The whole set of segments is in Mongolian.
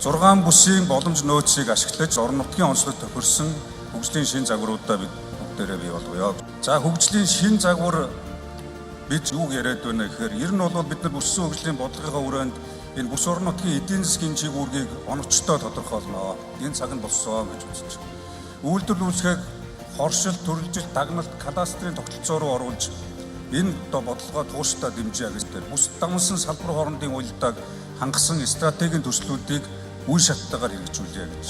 6 бүсийн боломж нөөцийг ашиглаж орон нутгийн онцлог тохирсон хөгжлийн шин загваруудаа бид бүгдээрээ бий болгоё. За хөгжлийн шин загвар бид юу яриад байна гэхээр ер нь бол бид нар бүссэн хөгжлийн бодлогын хүрээнд энэ бүс орон нутгийн эдийн засгийн чиг үүргийг оновчтой тодорхойлно. Энэ цаг нь болсон гэж үзэж байна. Үйлдвэрлэл үүсгэх, хоршил, төрөлжил, дагналт, кадастрын тогтолцоо руу оруулж энэ бодлогоо тууштай дэмжиж агуулдаг. Бүс дамсан салбар хоорондын уялдааг хангасан стратегийн төслүүдийг үе шаттайгаар хэрэгжүүлье гэж.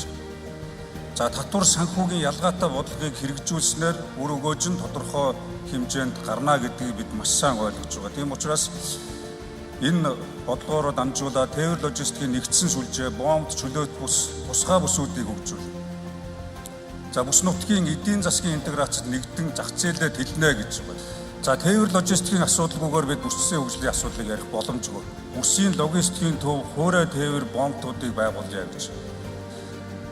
За татвар санхүүгийн ялгаатай бодлогыг хэрэгжүүлснээр үр өгөөж нь тодорхой хэмжээнд гарна гэдгийг бид маш сайн ойлгож байгаа. Тийм учраас энэ бодлогоор дамжуулаад тээвэр логистикийн нэгдсэн сүлжээ, бомб, чөлөөт бус, тусгай бүсүүдийг хөгжүүлнэ. За бүс нутгийн эдийн засгийн интеграцид нэгдэн зах зээлээ тэлнэ гэж байна. За тээвэр логистикийн асуудалгүйгээр бид бүсийн хөгжлийн асуудлыг ярих боломжгүй. Бүсийн логистикийн төв, хуурай тээвэр, бомбтуудыг байгуулъя гэж.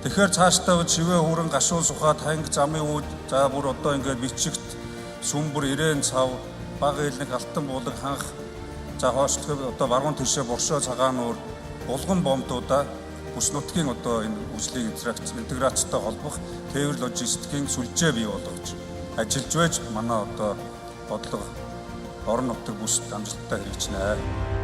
Тэгэхээр цаашдаа шивээ хүрэн, гашуун сухаа, танк, замын үүд, за бүр одоо ингээд бичигт, сүмбэр, ирээн цав, бага хэлнэг, алтан буулаг, ханх, за хойшлох одоо баруун тишээ боршоо цагаан уур, булган бомбтуудаа бүс нутгийн одоо энэ хөгжлийн интеграцтай холбох тээвэр логистикийн сүлжээ бий болгож ажиллаж байж манай одоо бодлого орон нутгийн бүсд амжилттай хэрэгжинэ.